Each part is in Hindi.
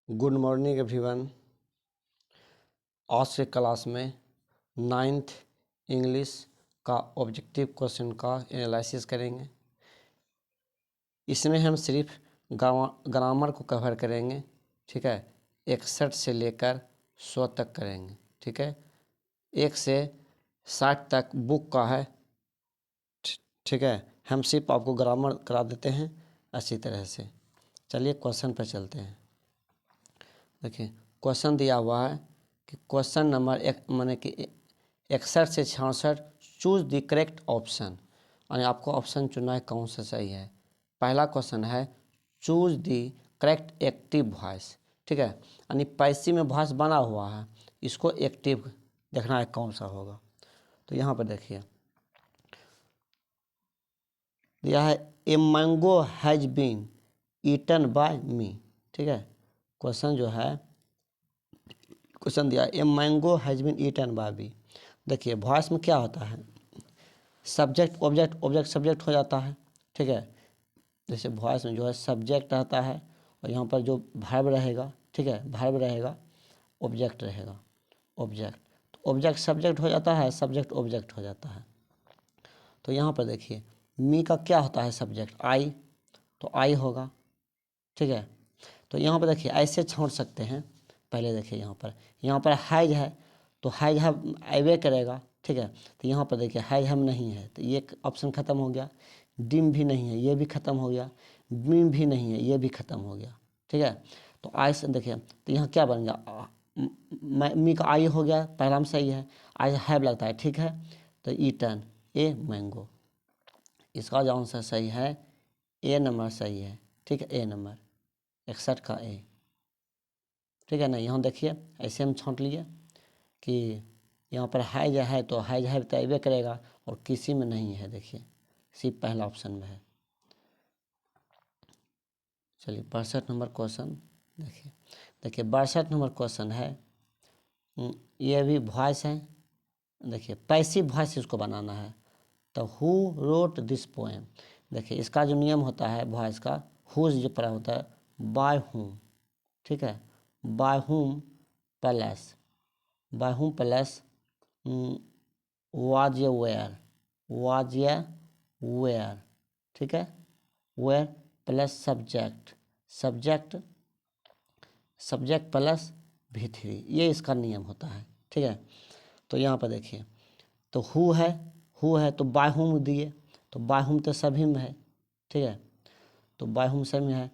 Good morning everyone. आज के क्लास में 9th इंग्लिश का ऑब्जेक्टिव क्वेश्चन का एनालिसिस करेंगे। इसमें हम सिर्फ ग्रामर को कवर करेंगे, ठीक है। 61 से लेकर 100 तक करेंगे, ठीक है। 1 से 60 तक बुक का है, ठीक है। हम सिर्फ आपको ग्रामर करा देते हैं अच्छी तरह से। चलिए क्वेश्चन पर चलते हैं। देखिए क्वेश्चन दिया हुआ है कि क्वेश्चन नंबर एक माने कि 61 से 66 चूज द करेक्ट ऑप्शन, यानी आपको ऑप्शन चुनना है कौन सा सही है। पहला क्वेश्चन है choose the correct active voice, ठीक है। यानी पैसिव में वॉइस बना हुआ है, इसको एक्टिव देखना है कौन सा होगा। तो यहाँ पर देखिए दिया है a mango has been eaten by me, ठीक है। क्वेश्चन जो है क्वेश्चन दिया a mango has been eaten by me. देखिए वॉइस में क्या होता है, सब्जेक्ट ऑब्जेक्ट ऑब्जेक्ट सब्जेक्ट हो जाता है, ठीक है। जैसे वॉइस में जो है सब्जेक्ट रहता है और यहाँ पर जो वर्ब रहेगा, ठीक है, वर्ब रहेगा, ऑब्जेक्ट रहेगा, ऑब्जेक्ट। तो ऑब्जेक्ट सब्जेक्ट हो जाता है, सब्जेक्ट ऑब्जेक्ट हो जाता है। तो यहाँ पर देखिए मी का क्या होता है सब्जेक्ट, आई, तो आई होगा, ठीक है। तो यहाँ पर देखिए ऐसे छोड़ सकते हैं। पहले देखिए यहाँ पर हैज है तो हैज हम आइवे करेगा, ठीक है। तो यहाँ पर देखिए हैज हम नहीं है तो ये ऑप्शन ख़त्म हो गया। डिम भी नहीं है, ये भी ख़त्म हो गया। बीम भी नहीं है, ये भी ख़त्म हो गया, ठीक है। तो आई से देखिए तो यहाँ क्या बन गया, मी का आई हो गया, पहला में सही है। आई हैव लगता है, ठीक है। तो ईटन ए मैंगो, इसका जो आंसर सही है ए नंबर सही है, ठीक है। ए नंबर 61 का ए, ठीक है ना। यहाँ देखिए ऐसे हम छांट लिए कि यहाँ पर हैज है तो हैज है तो अबे करेगा और किसी में नहीं है, देखिए सिर्फ पहला ऑप्शन में है। चलिए 62 नंबर क्वेश्चन देखिए। देखिए 62 नंबर क्वेश्चन है, ये भी वॉइस है। देखिए पैसिव वॉइस इसको बनाना है। तो हु रोट दिस पोएम, देखिए इसका जो नियम होता है वॉइस का, हुज जो पढ़ा होता है बाय हुम, ठीक है। बाय हुम प्लस वाज ये वेयर, ठीक है। Where plus subject plus V3, ये इसका नियम होता है, ठीक है। तो यहाँ पर देखिए तो हु है तो बाय हुम दिए, तो बाय हुम तो सभी में है, ठीक है। तो बाय हुम सभी में है।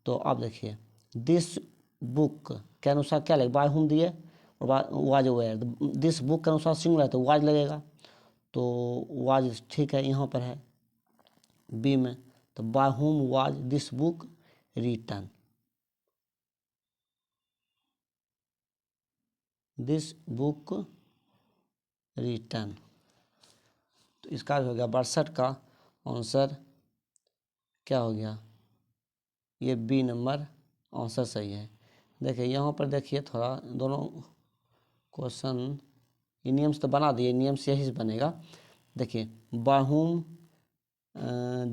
तो अब देखिए दिस बुक के अनुसार क्या लगे, बाय हुम दिए और वाज वेयर, दिस बुक के अनुसार सिंगुलर है तो वाज लगेगा, तो वाज ठीक है यहाँ पर है बी में। तो by whom was this book written, this book written. तो इसका हो गया 62 का आंसर क्या हो गया, ये बी नंबर आंसर सही है। देखिए यहाँ पर देखिए थोड़ा दोनों क्वेश्चन ये नियम से तो बना दिए, नियम से यही बनेगा। देखिए by whom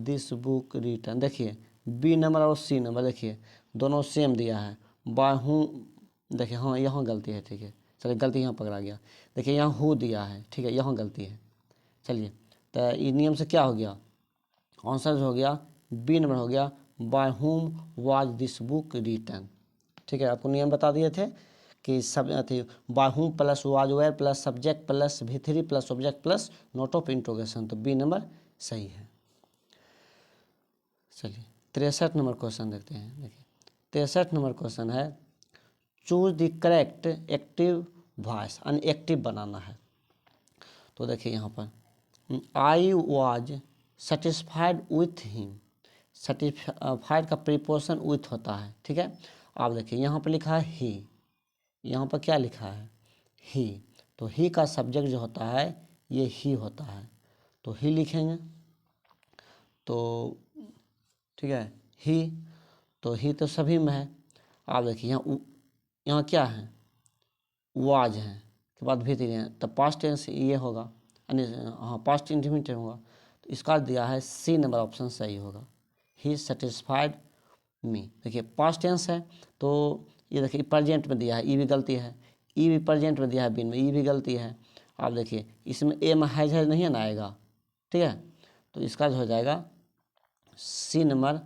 this book written, देखिए बी नंबर और सी नंबर देखिए दोनों सेम दिया है। बाय हुम देखिए हाँ यहाँ गलती है, ठीक है। चलिए गलती यहाँ पकड़ा गया, देखिए यहाँ हु दिया है, ठीक है, यहाँ गलती है। चलिए तो इस नियम से क्या हो गया, आंसर हो गया बी नंबर हो गया bye whom was this book written, ठीक है। आपको नियम बता दिए थे कि सब अथी by whom plus was were plus subject plus V3 plus object plus note of interrogation, तो बी नंबर सही है। चलिए 63 नंबर क्वेश्चन देखते हैं। देखिए 63 नंबर क्वेश्चन है choose the correct active voice, यानी एक्टिव बनाना है। तो देखिए यहाँ पर I was satisfied with him, satisfied का प्रीपोजिशन विथ होता है, ठीक है। आप देखिए यहाँ पर लिखा है ही, यहाँ पर क्या लिखा है ही, तो ही का सब्जेक्ट जो होता है ये ही होता है, तो ही लिखेंगे। तो ठीक है ही, तो ही तो सभी में है। आप देखिए यहाँ क्या है वाज है के बाद भी है, तो पास्ट टेंस ये होगा, यानी हाँ पास्ट इंडिफिनिट होगा। तो इसका दिया है सी नंबर ऑप्शन सही होगा, ही सेटिस्फाइड मी। देखिए पास्ट टेंस है तो ये देखिए प्रेजेंट में दिया है, ई भी गलती है, ई भी प्रेजेंट में दिया है, बीन में ई भी गलती है। आप देखिए इसमें एम हैज नहीं है ना आएगा, ठीक है, तो इसका जो हो जाएगा सी नंबर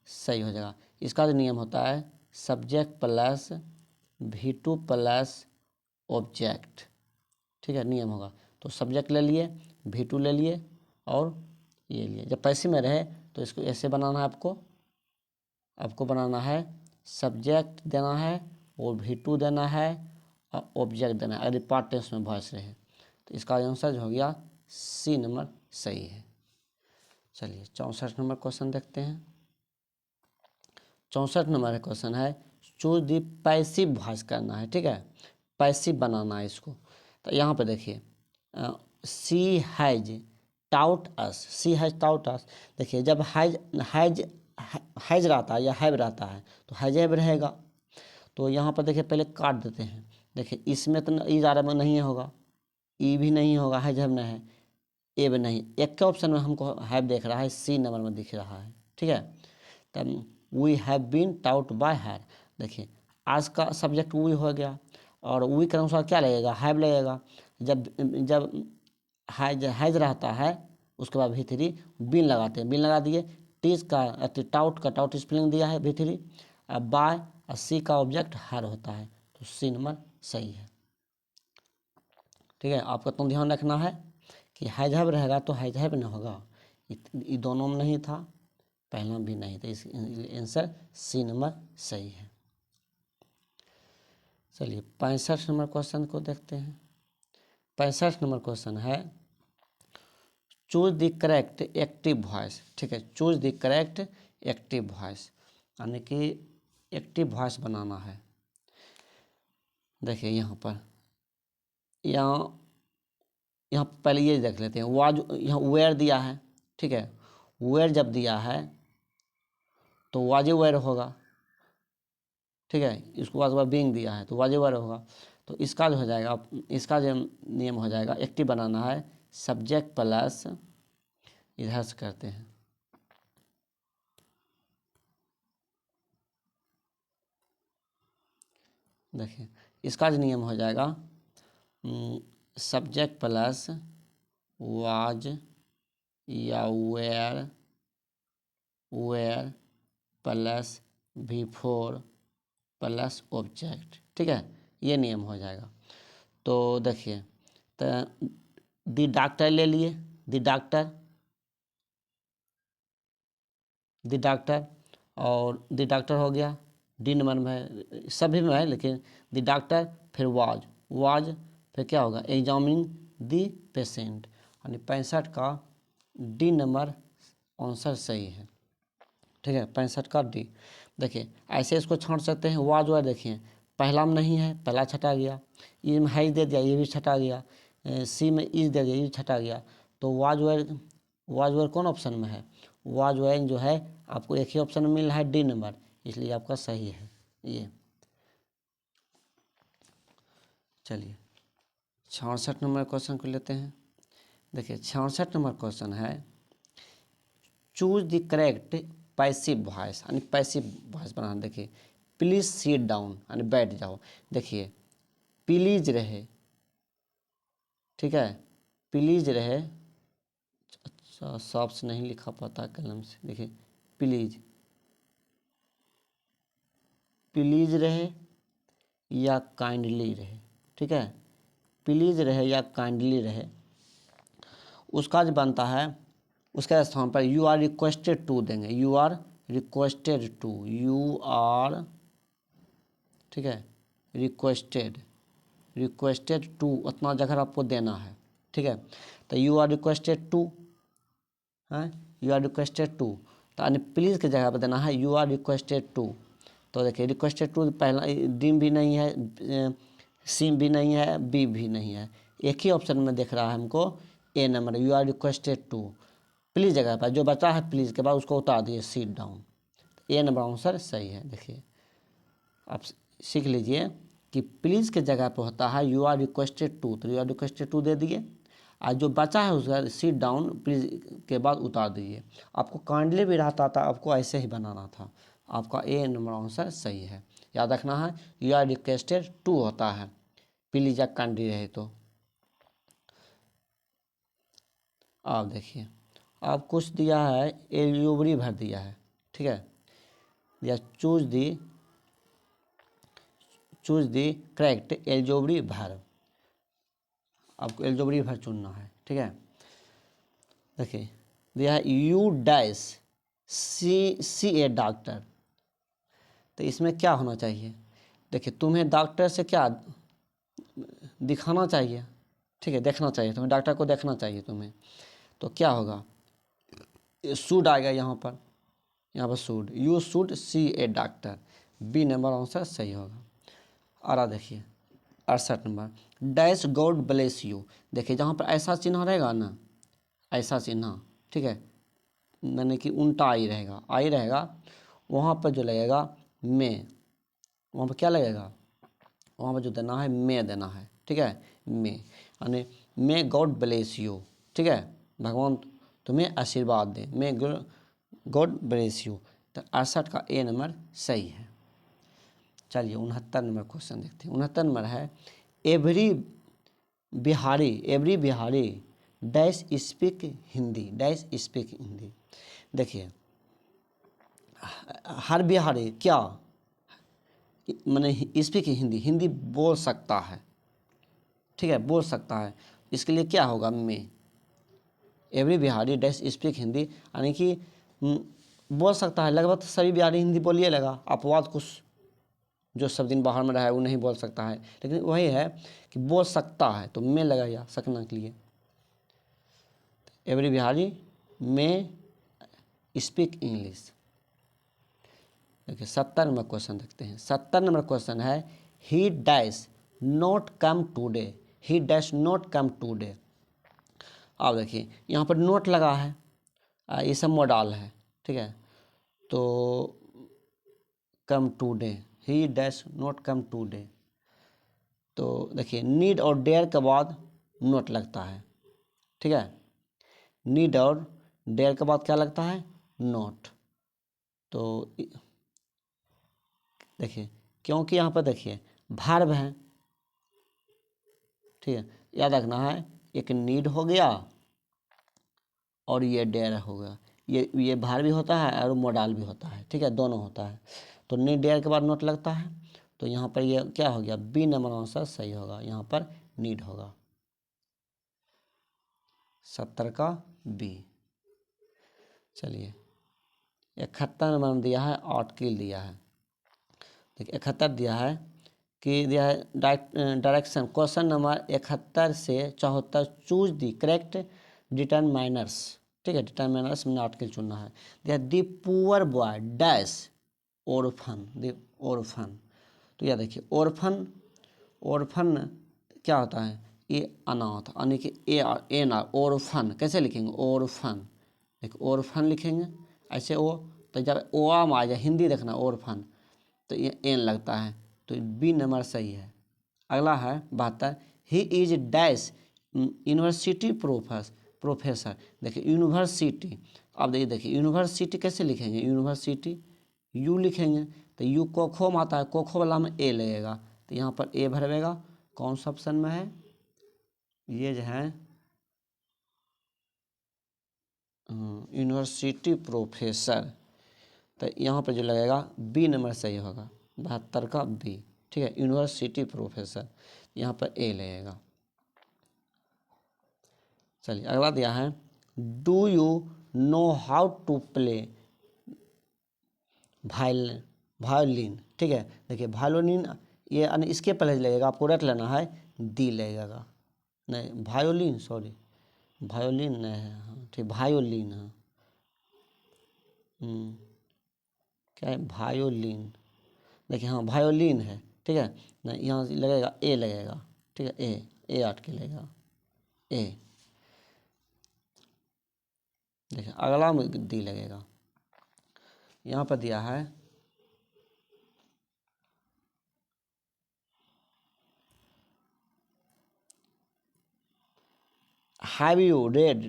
सही हो जाएगा। इसका जो नियम होता है subject plus V2 plus object, ठीक है, नियम होगा। तो सब्जेक्ट ले लिए, V2 ले लिए और ये लिए। जब पैसिव में रहे तो इसको ऐसे बनाना है, आपको बनाना है सब्जेक्ट देना है और V2 देना है और ऑब्जेक्ट देना है। अगर पार्ट टेंस में वॉइस रहे तो इसका आंसर जो हो गया सी नंबर सही है। चलिए 64 नंबर क्वेश्चन देखते हैं। 64 नंबर क्वेश्चन है चूज दी पैसिव वॉइस करना है, ठीक है, पैसिव बनाना है इसको। तो यहाँ पे देखिए she has taught us, she has taught us. देखिए जब हैज रहता है या हैव रहता है तो हैज हैव रहेगा। तो यहाँ पर देखिए पहले काट देते हैं। देखिए इसमें तो ई ज़्यादा में नहीं होगा, ई भी नहीं होगा, हैज हैव नहीं है, ए भी नहीं, एक के ऑप्शन में हमको हैव देख रहा है, सी नंबर में दिख रहा है, ठीक है। तब we have been taught by her. देखिए आज का सब्जेक्ट वी हो गया और वी के अनुसार क्या लगेगा, हैव लगेगा। जब हैज रहता है उसके बाद V3 बीन लगाते हैं, बीन लगा दिए। टीज का टाउट का टाउट स्पेलिंग दिया है V3, अब बाय और सी का ऑब्जेक्ट हर होता है, तो सी नंबर सही है, ठीक है। आपको तो ध्यान रखना है कि हैज हैव रहेगा तो हैज हैव नहीं होगा, ये दोनों में नहीं था, पहला भी नहीं था, इस आंसर सी नंबर सही है। चलिए 65 नंबर क्वेश्चन को देखते हैं। 65 नंबर क्वेश्चन है choose the correct active voice, ठीक है, choose the correct active voice, यानी कि एक्टिव वॉइस बनाना है। देखिए यहाँ पर यहाँ पहले ये देख लेते हैं, वाज यहाँ वेयर दिया है, ठीक है, वेयर जब दिया है तो वाज वेयर होगा, ठीक है। इसको बाद बीइंग दिया है तो वाज वेयर होगा। तो इसका जो हो जाएगा, इसका जो नियम हो जाएगा एक्टिव बनाना है सब्जेक्ट प्लस, इधर से करते हैं, देखिए इसका जो नियम हो जाएगा सब्जेक्ट प्लस वाज या were plus V4 plus object, ठीक है, ये नियम हो जाएगा। तो देखिए तो दी डॉक्टर ले लिए, दी डॉक्टर और दी डॉक्टर हो गया, डी नंबर में है, सभी में है, लेकिन दी डॉक्टर फिर वाज फिर क्या होगा एग्जामिनिंग दी पेशेंट, यानी 65 का डी नंबर आंसर सही है, ठीक है, 65 का डी। देखिए ऐसे इसको छांट सकते हैं, वाज वाज देखिए पहला में नहीं है, पहला छटा गया, ई में हैज दे दिया, ये भी छटा गया, सी में इज दे दिया, ये भी छटा गया। तो वाज वाज कौन ऑप्शन में है, वाज जो है आपको एक ही ऑप्शन में मिल रहा है डी नंबर, इसलिए आपका सही है ये। चलिए 66 नंबर क्वेश्चन को लेते हैं। देखिए 66 नंबर क्वेश्चन है choose the correct passive voice, यानी पैसिव वॉइस बनाना। देखिए प्लीज सीट डाउन, यानी बैठ जाओ। देखिए प्लीज रहे, ठीक है, प्लीज रहे, अच्छा साफ से नहीं लिखा पाता कलम से, देखिए प्लीज, प्लीज रहे या काइंडली रहे, ठीक है, प्लीज रहे या काइंडली रहे, उसका जो बनता है उसके स्थान पर यू आर रिक्वेस्टेड टू देंगे, you are requested to, you are, ठीक है, रिक्वेस्टेड टू उतना जगह आपको देना है, ठीक है। तो यू आर रिक्वेस्टेड टू है, यू आर रिक्वेस्टेड टू, तो यानी प्लीज़ की जगह पर देना है यू आर रिक्वेस्टेड टू। तो देखिए रिक्वेस्टेड टू पहला डीम भी नहीं है, सिम भी नहीं है, बी भी नहीं है, एक ही ऑप्शन में देख रहा है हमको A number, you are requested to, please जगह पर जो बचा है प्लीज़ के बाद उसको उतार दिए सीट डाउन, ए नंबर आंसर सही है। देखिए आप सीख लीजिए कि प्लीज़ के जगह पर होता है यू आर रिक्वेस्टेड टू, तो यू आर रिक्वेस्टेड टू दे दिए, और जो बचा है उसका सीट डाउन प्लीज़ के बाद उतार दीजिए। आपको काइंडली भी रहता था, आपको ऐसे ही बनाना था, आपका ए नंबर आंसर सही है। याद रखना है, यू आर रिक्वेस्टेड टू होता है, प्लीज या काइंडली रहे तो। आप देखिए, आप कुछ दिया है, एल्यूबरी भर दिया है, ठीक है, या चूज दी करेक्ट एल्जोबरी भर, आपको एल्जोबरी भर चुनना है, ठीक है। देखिए दिया है you dash see a doctor, तो इसमें क्या होना चाहिए, देखिए तुम्हें डॉक्टर से क्या दिखाना चाहिए, ठीक है, देखना चाहिए तुम्हें, डॉक्टर को देखना चाहिए तुम्हें, तो क्या होगा, शुड आ गया यहाँ पर should, you should see a doctor, B number answer सही होगा। और देखिए 68 नंबर, डैश गॉड ब्लेस यू, देखिए जहाँ पर ऐसा चिन्ह रहेगा ना, ऐसा चिन्ह, ठीक है, यानी कि उल्टा आई रहेगा, वहाँ पर जो लगेगा में, वहाँ पर क्या लगेगा, वहाँ पर जो देना है में देना है, ठीक है, में, यानी मे गॉड ब्लेस यू, ठीक है, भगवान तुम्हें आशीर्वाद दे, मे गॉड ब्लेस यू, तो 68 का ए नंबर सही है। चलिए 69 नंबर क्वेश्चन देखते हैं। 69 नंबर है, every Bihari dash speak Hindi, देखिए हर बिहारी क्या माने स्पीक हिंदी बोल सकता है, ठीक है, बोल सकता है, इसके लिए क्या होगा में, every Bihari dash speak Hindi, यानी कि बोल सकता है, लगभग सभी बिहारी हिंदी बोलिए लगा, अपवाद कुछ जो सब दिन बाहर में रहा है वो नहीं बोल सकता है, लेकिन वही है कि बोल सकता है, तो में लगाया सकना के लिए, एवरी बिहारी में स्पीक इंग्लिश। देखिए 70 नंबर क्वेश्चन देखते हैं। 70 नंबर क्वेश्चन है, ही डैश नॉट कम टूडे, अब देखिए यहाँ पर नोट लगा है, ये सब मॉडल है, ठीक है, तो come today, he dash not come today, तो देखिए नीड और डेयर के बाद नोट लगता है, ठीक है, नीड और डेयर के बाद क्या लगता है, नोट, तो देखिए क्योंकि यहाँ पर देखिए भार्ब है, ठीक है, याद रखना है, एक नीड हो गया और ये डेयर हो गया, ये भार भी होता है और मोडाल भी होता है, ठीक है, दोनों होता है, तो नीड डेयर के बाद नोट लगता है, तो यहाँ पर ये क्या हो गया, बी नंबर आंसर सही होगा, यहाँ पर नीड होगा, 70 का बी। चलिए 71 नंबर में दिया है आर्टिकल दिया है, देखिए 71 दिया है कि दिया है डायरेक्शन, क्वेश्चन नंबर 71 से 74 चूज दी करेक्ट डिटरमाइनर्स, ठीक है, डिटरमाइनर्स में आर्टिकल चुनना है, दिया the poor boy dash orphan, तो यह देखिए ओरफन क्या होता है, ये अनाथ, यानी कि ए ना ओरफन कैसे लिखेंगे, ओरफन, देखिए ओरफन लिखेंगे ऐसे, ओ तो जब ओ आम आ जाए हिंदी देखना ओरफन, तो ये एन लगता है, तो बी नंबर सही है। अगला है 72, he is dash university professor, देखिए यूनिवर्सिटी, अब देखिए यूनिवर्सिटी कैसे लिखेंगे, यूनिवर्सिटी यू लिखेंगे, तो यू कोखो में आता है, कोखो वाला में ए लगेगा, तो यहाँ पर ए भरवेगा, कौन सा ऑप्शन में है, ये जो है यूनिवर्सिटी प्रोफेसर, तो यहाँ पर जो लगेगा बी नंबर सही होगा, 72 का बी, ठीक है, यूनिवर्सिटी प्रोफेसर, यहाँ पर ए लगेगा। चलिए अगला दिया है, do you know how to play violin, ठीक है, देखिए वायोलिन ये यानी इसके पहले लगेगा, आपको रट लेना है, दी लगेगा, नहीं वायोलिन, सॉरी वायोलिन नहीं है, हाँ ठीक, वायोलिन है, क्या है वायोलिन, देखिए हाँ वायोलिन है, ठीक है, नहीं यहाँ लगेगा ए लगेगा, ठीक है, ए आठ के लगेगा ए, देखिए अगला में डी लगेगा, यहाँ पर दिया है हैव यू रेड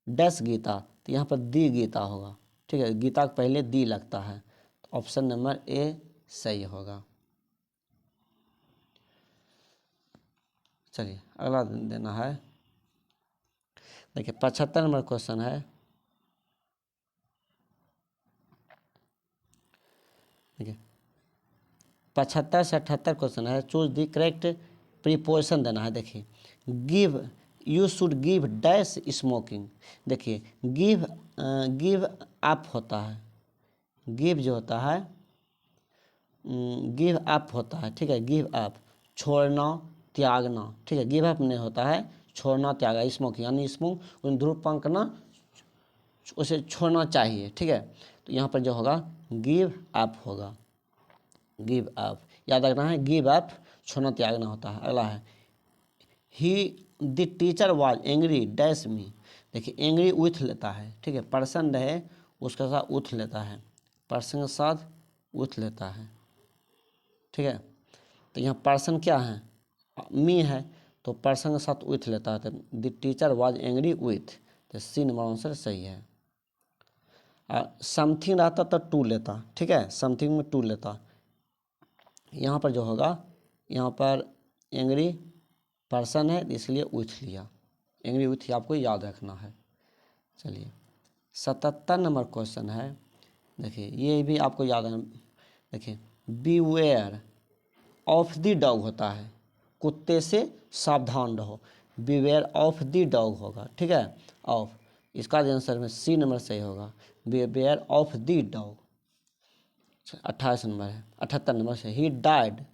डस गीता, तो यहाँ पर दी गीता होगा, ठीक है, गीता के पहले दी लगता है, तो ऑप्शन नंबर ए सही होगा। चलिए अगला देना है। देखिए 75 नंबर क्वेश्चन है। देखिए 75 से 78 क्वेश्चन है। चूज द करेक्ट प्रीपोजिशन देना है। देखिए give, you should give dash smoking. देखिए गिव, गिव अप होता है, गिव जो होता है गिव अप होता है, ठीक है। गिव अप छोड़ना, त्यागना, ठीक है। गिव अप नहीं होता है छोड़ना त्यागना। स्मोकिंग यानी स्मोक धूम्रपान करना, उसे छोड़ना चाहिए, ठीक है। तो यहाँ पर जो होगा गिव अप होगा, गिव अप याद रखना है। गिव अप छोड़ना त्यागना होता है। अगला है ही the teacher was angry dash me. देखिए एंग्री विथ लेता है, ठीक है। पर्सन रहे उसके साथ उथ लेता है, पर्सन के साथ उथ लेता है, ठीक है। तो यहाँ पर्सन क्या है, मी है, तो पर्सन के साथ विथ लेता है। तो the teacher was angry with, तो सी नंबर आंसर सही है। समथिंग रहता तो टू लेता, ठीक है। समथिंग में टू लेता। यहाँ पर जो होगा, यहाँ पर एंग्री पर्सन है इसलिए विथ लिया, एंग्री विथ आपको याद रखना है। चलिए 77 नंबर क्वेश्चन है। देखिए ये भी आपको याद है। देखिए बीवेयर ऑफ द डॉग होता है, कुत्ते से सावधान रहो। बीवेयर ऑफ द डॉग होगा, ठीक है। ऑफ, इसका आंसर में सी नंबर सही होगा, beware of the dog. 28 number है, 78 नंबर से he died,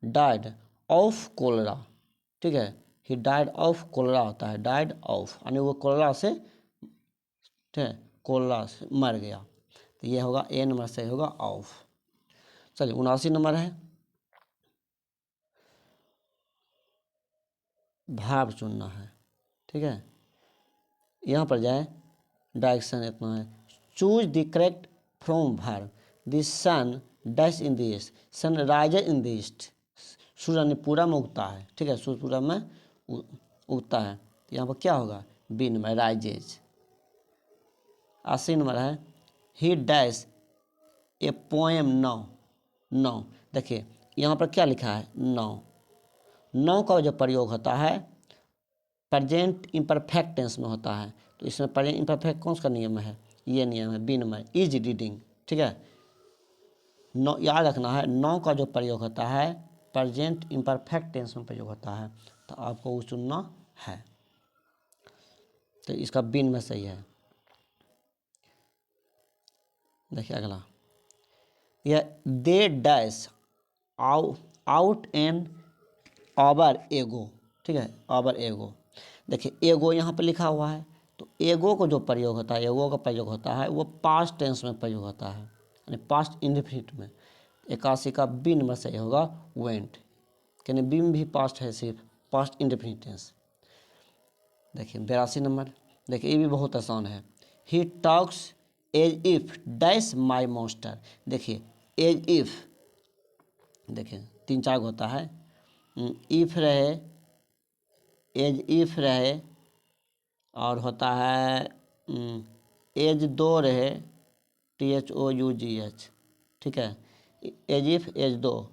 died of cholera, ठीक है। ही डाइड ऑफ कोलरा होता है, डाइड ऑफ यानी वो कोलरा से, ठीक है, कोलरा से मर गया। तो ये होगा ए नंबर सही होगा ऑफ। चलिए 79 नंबर है। भाव चुनना है, ठीक है। यहाँ पर जाए डायरेक्शन इतना है। Choose the correct from verb. The sun dash in the east, sun rises in the east. सूर्य पूरा में उगता है, ठीक है। सूर्य पूरा में उगता है। तो यहाँ पर क्या होगा, बी नंबर राइजेज। 80 नंबर है ही dash a poem now, now. देखिए यहाँ पर क्या लिखा है, नाउ। नाउ का जो प्रयोग होता है प्रेजेंट इम्परफेक्ट टेंस में होता है। तो इसमें प्रेजेंट इम्परफेक्ट कौन सा नियम है, ये नियम है बी नंबर इज रीडिंग, ठीक है। नो याद रखना है, नो का जो प्रयोग होता है प्रेजेंट इम्परफेक्ट टेंस में प्रयोग होता है, तो आपको वो चुनना है। तो इसका बी में सही है। देखिए अगला, यह they dash out and our एगो, ठीक है, आवर एगो। देखिए एगो यहाँ पे लिखा हुआ है, तो एगो को जो प्रयोग होता है, एगो का प्रयोग होता है वो पास्ट टेंस में प्रयोग होता है, यानी पास्ट इंडेफिनिट में। 81 का बी नंबर सही होगा वेंट, यानी बी में भी पास्ट है, सिर्फ पास्ट इंडेफिनिट टेंस। देखिए 82 नंबर, देखिए ये भी बहुत आसान है। He talks as if dash my master. देखिए एज इफ, देखिए 3-4 होता है, इफ रहे, एज इफ रहे, और होता है एज दो रहे, THOUGH, ठीक है। एज इफ एज दो,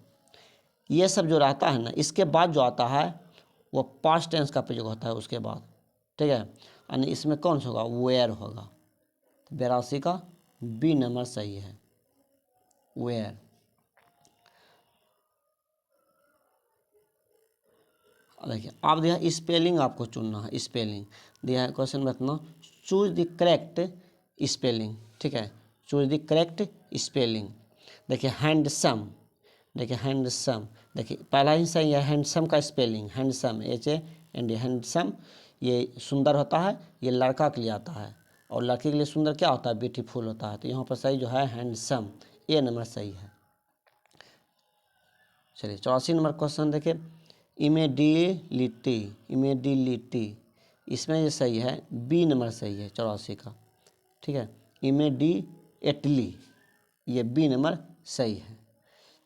ये सब जो रहता है ना, इसके बाद जो आता है वो पास्ट टेंस का प्रयोग होता है उसके बाद, ठीक है। यानी इसमें कौन सा होगा, वेयर होगा। 82 का बी नंबर सही है, वेयर। देखिए आप दिया स्पेलिंग आपको चुनना है, स्पेलिंग दिया है क्वेश्चन में इतना। चूज द करेक्ट स्पेलिंग, ठीक है। Choose the correct spelling. देखिए हैंडसम, देखिए हैंडसम, देखिए पहला ही सही है। हैंडसम का स्पेलिंग हैंडसम, HAND, हैंडसम ये सुंदर होता है, ये लड़का के लिए आता है, और लड़की के लिए सुंदर क्या होता है, ब्यूटीफुल होता है। तो यहाँ पर सही जो है हैंडसम, ए नंबर सही है। चलिए 84 नंबर क्वेश्चन देखिए, इमेडिलिटी, इमेडिलिटी, इसमें ये सही है, बी नंबर सही है 84 का, ठीक है। इमेडिएटली, ये बी नंबर सही है।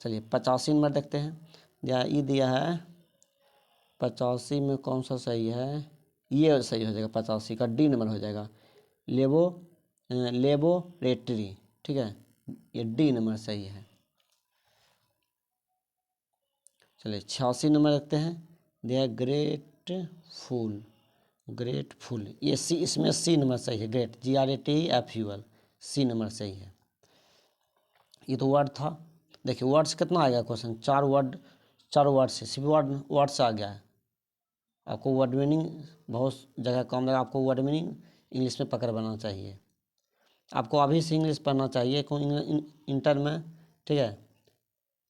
चलिए 85 नंबर देखते हैं, ये दिया है 85 में कौन सा सही है, ये सही हो जाएगा, 85 का डी नंबर हो जाएगा, लेबोरेटरी, ठीक है, ये डी नंबर सही है। चलिए 86 नंबर रखते हैं, दिया ग्रेट ग्रेटफुल, ग्रेटफुल, ये सी, इसमें सी नंबर सही है। ग्रेट, GRATEFUL, सी नंबर सही है। ये तो वर्ड था। देखिए वर्ड से कितना आएगा क्वेश्चन, 4 वर्ड से, सिर्फ वर्ड से आ गया है। आपको वर्ड मीनिंग बहुत जगह कम लगा, आपको वर्ड मीनिंग इंग्लिश में पकड़ बनाना चाहिए। आपको अभी से इंग्लिश पढ़ना चाहिए इंटर में, ठीक है,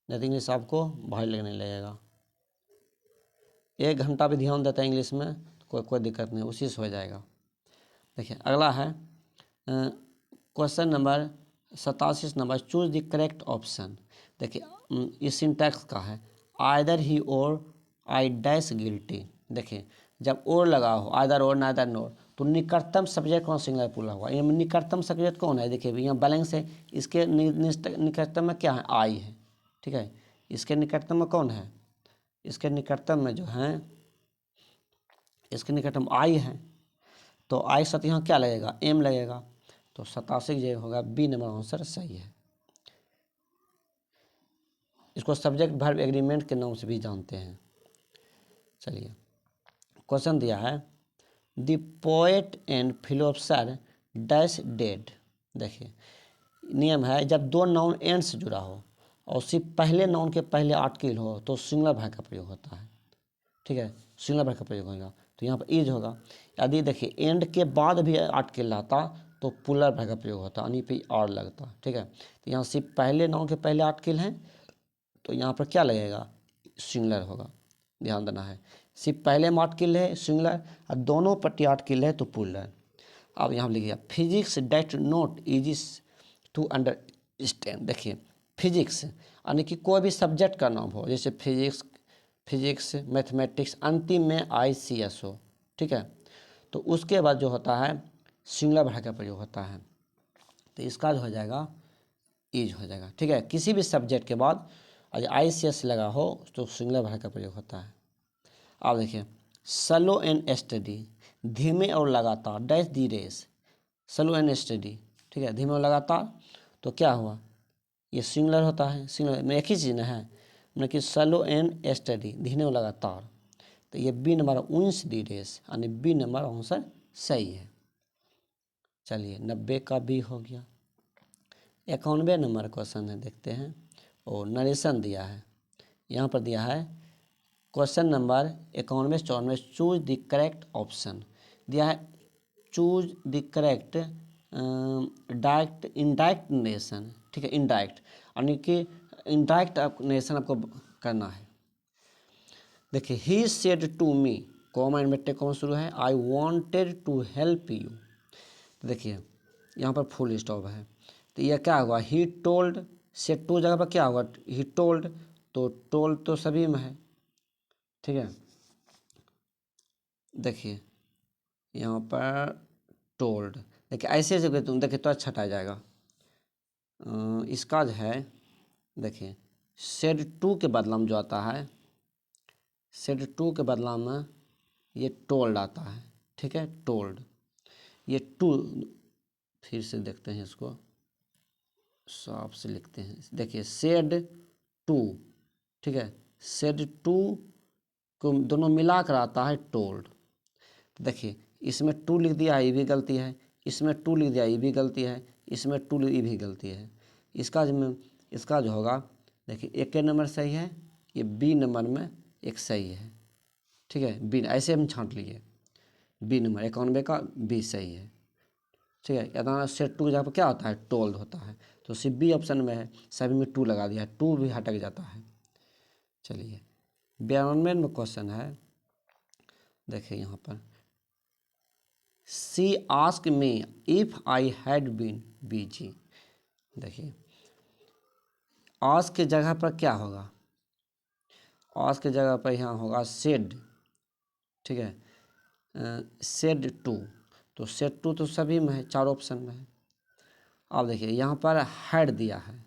नहीं तो इंग्लिश आपको भारी लगने लगेगा। 1 घंटा भी ध्यान देता है इंग्लिश में, कोई दिक्कत नहीं, उसी से हो जाएगा। देखिए अगला है question number 87 number, choose the correct option. देखिए ये सिंटैक्स का है, आइदर ही और आई डैश गिल्टी। देखिए जब और लगा हो, आइदर और नाइदर नोर, तो निकटतम सब्जेक्ट कौन सिंगुलर पुला हुआ, ये निकटतम सब्जेक्ट कौन है। देखिए यहाँ बैलेंस है, इसके निकटतम में क्या है, आई है, ठीक है। इसके निकटतम में कौन है, इसके निकटतम में जो है, इसके निकटतम आई है, तो आई के साथ यहाँ क्या लगेगा, एम लगेगा। तो 87 जो होगा बी नंबर आंसर सही है। इसको सब्जेक्ट वर्ब एग्रीमेंट के नाम से भी जानते हैं। चलिए क्वेश्चन दिया है, the poet and philosopher dash dead. देखिए नियम है, जब दो नाउन एंड से जुड़ा हो और सिर्फ पहले नाउन के पहले आर्टिकल हो तो सिंगुलर वर्ब का प्रयोग होता है, ठीक है, सिंगुलर वर्ब का प्रयोग होगा। तो यहाँ पर इज होगा। यदि देखिए एंड के बाद भी आर्टिकल रहता तो पुलर वर्ब का प्रयोग होता, यानी पे और लगता, ठीक है। तो यहाँ सिर्फ पहले नाउन के पहले आर्टिकल हैं, तो यहाँ पर क्या लगेगा, सिंगुलर होगा, ध्यान देना है। सिर्फ पहले में आर्टिकल है सिंगुलर, और दोनों पट्टी आर्टिकल है तो पुलर। अब यहाँ लिखिए, physics date not is easy to understand. देखिए फिजिक्स यानी कि कोई भी सब्जेक्ट का नाम हो, जैसे फिजिक्स मैथमेटिक्स, अंतिम में ICS हो, ठीक है, तो उसके बाद जो होता है सिंगुलर वर्ब का प्रयोग होता है। तो इसका जो हो जाएगा इज हो जाएगा, ठीक है। किसी भी सब्जेक्ट के बाद अगर ICS लगा हो तो सिंगुलर वर्ब का प्रयोग होता है। अब देखिए स्लो एंड स्टडी, धीमे और लगातार dash the race, slow and steady, ठीक है, धीमे और लगातार, तो क्या हुआ, ये सिंगुलर होता है, सिंगुलर में एक ही चीज़ है, मतलब कि स्लो एंड स्टडी, धीमे और लगातार। तो ये बी नंबर 19 दी रेस, यानी बी नंबर आंसर सही है। चलिए 90 का बी हो गया। 91 नंबर क्वेश्चन है, देखते हैं, और नरेशन दिया है, यहाँ पर दिया है question number 91-94, choose the correct option दिया है। Choose the correct direct indirect nation, ठीक है, इनडायरेक्ट यानी कि इनडायरेक्ट नेशन आपको करना है। देखिए he said to me, comma end में कॉमा शुरू है, I wanted to help you. देखिए यहाँ पर फुल स्टॉप है, तो यह क्या होगा, ही टोल्ड, सेड टू जगह पर क्या होगा, ही टोल्ड, तो टोल्ड तो सभी में है, ठीक है। देखिए यहाँ पर टोल्ड, देखिए ऐसे ऐसे तुम देखिए तो अच्छा आ जाएगा। इसका जो है देखिए सेड टू के बदला में जो आता है, सेड टू के बदला में ये टोल्ड आता है, ठीक है, टोल्ड, ये टू, फिर से देखते हैं इसको, साफ से लिखते हैं। देखिए सेड टू, ठीक है, सेड टू को दोनों मिला कर आता है टोल्ड। देखिए इसमें टू लिख दिया है, ये भी गलती है, इसमें टू लिख दिया ये भी गलती है, इसमें टू ये भी गलती है। इसका जो होगा, देखिए एक के नंबर सही है, ये बी नंबर में एक सही है, ठीक है, बी ऐसे हम छांट लिए, बी नंबर 91 का बी सही है, ठीक है। या सेट टू जहाँ पर क्या होता है, टोल्ड होता है, तो सिर्फ बी ऑप्शन में है, सभी में टू लगा दिया है, टू भी हटक जाता है। चलिए 92 में क्वेश्चन है, देखिए यहाँ पर she ask me if I had been busy. देखिए आस्क की जगह पर क्या होगा, आस्क की जगह पर यहाँ होगा सेड, ठीक है, सेड टू, तो सेड टू तो सभी में है, 4 ऑप्शन में है। अब देखिए यहाँ पर हैड दिया है,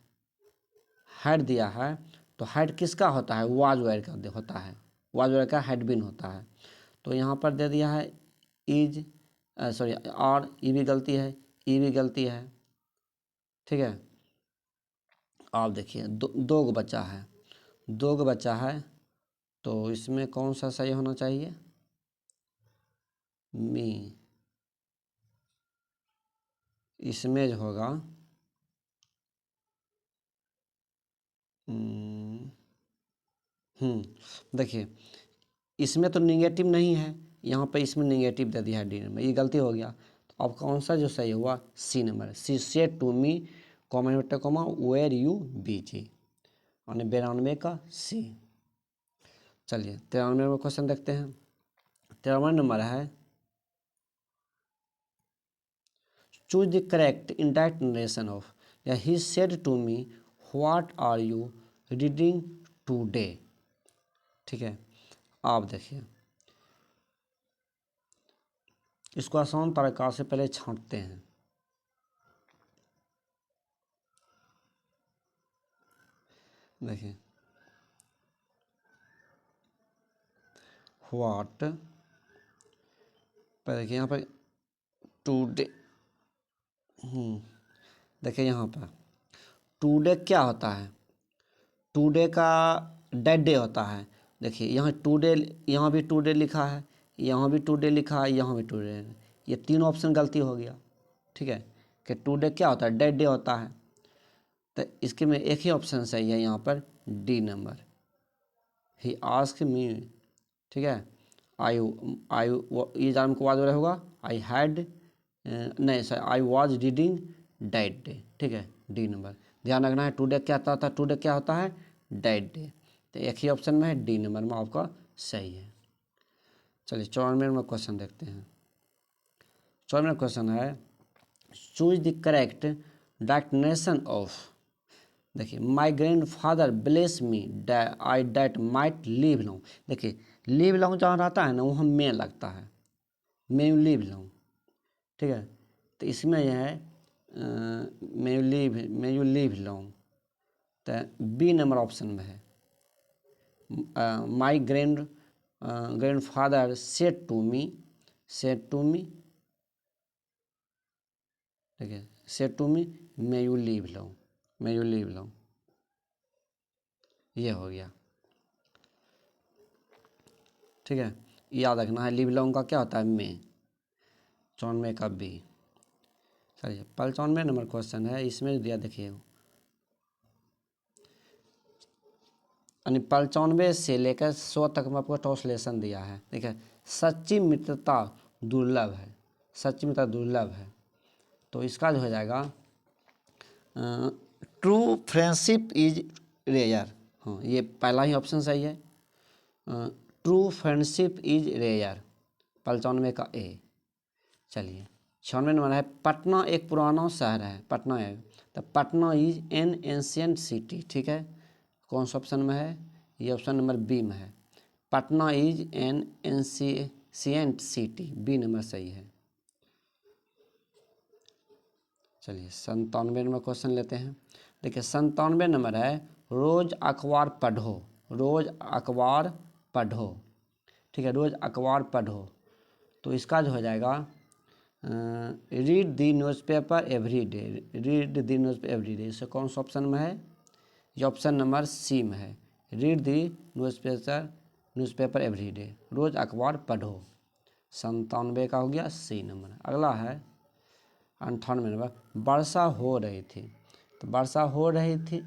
हैड दिया है, तो हैड किसका होता है, वाज वेयर का होता है, वाज वेयर का हैड बीन होता है। तो यहाँ पर दे दिया है इज, सॉरी, और ये भी गलती है, ये भी गलती है, ठीक है। आप देखिए दो गो बच्चा है, दो गो बच्चा है, तो इसमें कौन सा सही होना चाहिए, मी, इसमें जो होगा देखिए इसमें तो निगेटिव नहीं है, यहाँ पे इसमें निगेटिव दे दिया है डी नंबर, ये गलती हो गया। तो अब कौन सा जो सही हुआ, C number, she said to me comma inverted comma were you busy, और 92 का सी। चलिए 93 नंबर क्वेश्चन देखते हैं। 93 नंबर है, choose the correct indirect narration of, या he said to me what are you reading today. ठीक है, आप देखिए इसको आसान तरीका से पहले छांटते हैं। देखिए व्हाट, पर देखिए यहाँ पर टूडे, देखिए यहाँ पर टूडे क्या होता है, टूडे का डेड डे होता है। देखिए यहाँ टूडे, यहाँ भी टूडे लिखा है, यहाँ भी टूडे लिखा है, यहाँ भी टूडे, ये तीन ऑप्शन गलती हो गया। ठीक है, कि टूडे क्या होता है, डेड डे होता है। तो इसके में एक ही ऑप्शन सही है यहाँ पर, D number, he ask me. ठीक है, आई आई ये जानने के बाद होगा आई हैड, नहीं sir, I was reading dead day. ठीक है, डी नंबर ध्यान रखना है। टुडे क्या होता है, टुडे क्या होता है, डेड डे। तो एक ही ऑप्शन में है, डी नंबर में आपका सही है। चलिए 94 नंबर क्वेश्चन देखते हैं। 94 नंबर क्वेश्चन है, choose the correct definition of. देखिए my grandfather bless me I that might live long. देखिए लिव लॉन्ग जहाँ रहता है ना वहाँ में लगता है, मे लिव लॉन्ग। ठीक है, तो इसमें यह है मे यू लिव लॉन्ग, तो बी नंबर ऑप्शन में है। My grandfather said to me, देखिए said to me may you live long, may you live long, ये हो गया। ठीक है, याद रखना है लिव लॉन्ग का क्या होता है, मे। 94 का बी। चलिए 95 नंबर क्वेश्चन है, इसमें दिया देखिए, यानी 95 से लेकर 100 तक में आपको ट्रांसलेशन दिया है। देखिए सच्ची मित्रता दुर्लभ है, सच्ची मित्रता दुर्लभ है, तो इसका जो हो जाएगा ट्रू फ्रेंडशिप इज रेयर। हाँ ये पहला ही ऑप्शन सही है, ट्रू फ्रेंडशिप इज रेयर, 95 का ए। चलिए 96 नंबर है, पटना एक पुराना शहर है, पटना है, तो Patna is an ancient city. ठीक है, कौन सा ऑप्शन में है, ये ऑप्शन नंबर बी में है, Patna is an ancient city, B number सही है। चलिए 97 नंबर क्वेश्चन लेते हैं। देखिए 97 नंबर है, रोज़ अखबार पढ़ो, रोज़ अखबार पढ़ो। ठीक है, रोज़ अखबार पढ़ो, तो इसका जो हो जाएगा read the newspaper every day, read the newspaper every day, इससे कौन सा ऑप्शन में है, ये ऑप्शन नंबर सी में है, read the newspaper every day, रोज़ अखबार पढ़ो। 97 का हो गया सी नंबर। अगला है 98 नंबर, वर्षा हो रही थी, तो वर्षा हो रही थी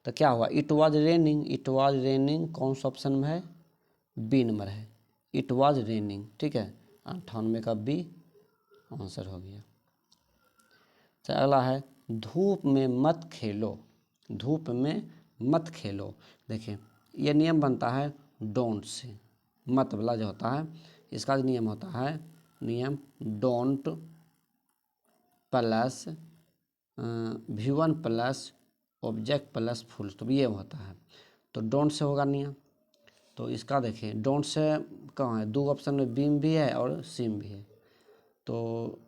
तो क्या हुआ, it was raining, it was raining कौन सा ऑप्शन में है, बी नंबर है, इट वॉज रेनिंग। ठीक है, 98 का बी आंसर हो गया। तो अगला है, धूप में मत खेलो, धूप में मत खेलो। देखिए ये नियम बनता है डोंट से, मत वाला जो होता है इसका जो नियम होता है, नियम don't plus V1 plus object plus full stop, ये होता है। तो डोंट से होगा नियम, तो इसका देखिए डोंट से कहाँ है, दो ऑप्शन में बीम भी है और सिम भी है, तो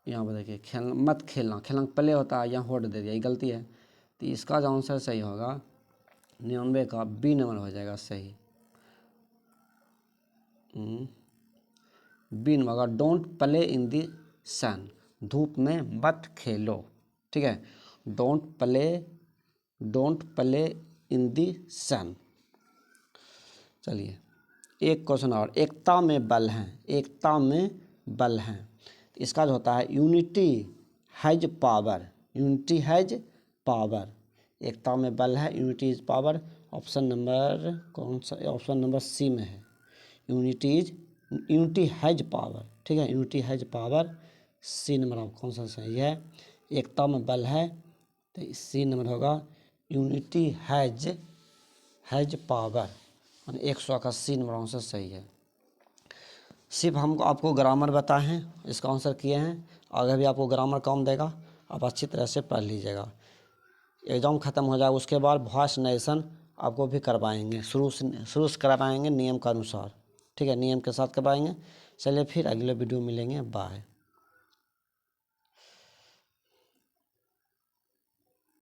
यहाँ पर देखिए खेलना मत खेलना, खेलना प्ले होता है, यहाँ होट दे दिया, ये गलती है। तो इसका जो आंसर सही होगा 99 का बी नंबर हो जाएगा सही, बी नंबर होगा, डोंट प्ले इन दी सन, धूप में मत खेलो। ठीक है, डोंट प्ले इन दी सन। चलिए एक क्वेश्चन और, एकता में बल है, एकता में बल है। इसका जो होता है unity has power, unity has power. एकता में बल है, unity is power. Option number कौन सा, ऑप्शन नंबर सी में है। यूनिटी हैज पावर, ठीक है, unity has power. C number आप कौन सा सही है। एकता में बल है तो सी नंबर होगा यूनिटी हैज पावर, 100 का सी नंबर आंसर सही है। सिर्फ हमको आपको ग्रामर बताए हैं, इसका आंसर किए हैं। आगे भी आपको ग्रामर कम देगा, आप अच्छी तरह से पढ़ लीजिएगा। एग्ज़ाम ख़त्म हो जाए उसके बाद वॉइस नरेशन आपको भी करवाएंगे, शुरू से करवाएंगे नियम के अनुसार, ठीक है, नियम के साथ करवाएंगे। चलिए फिर अगले वीडियो मिलेंगे, बाय।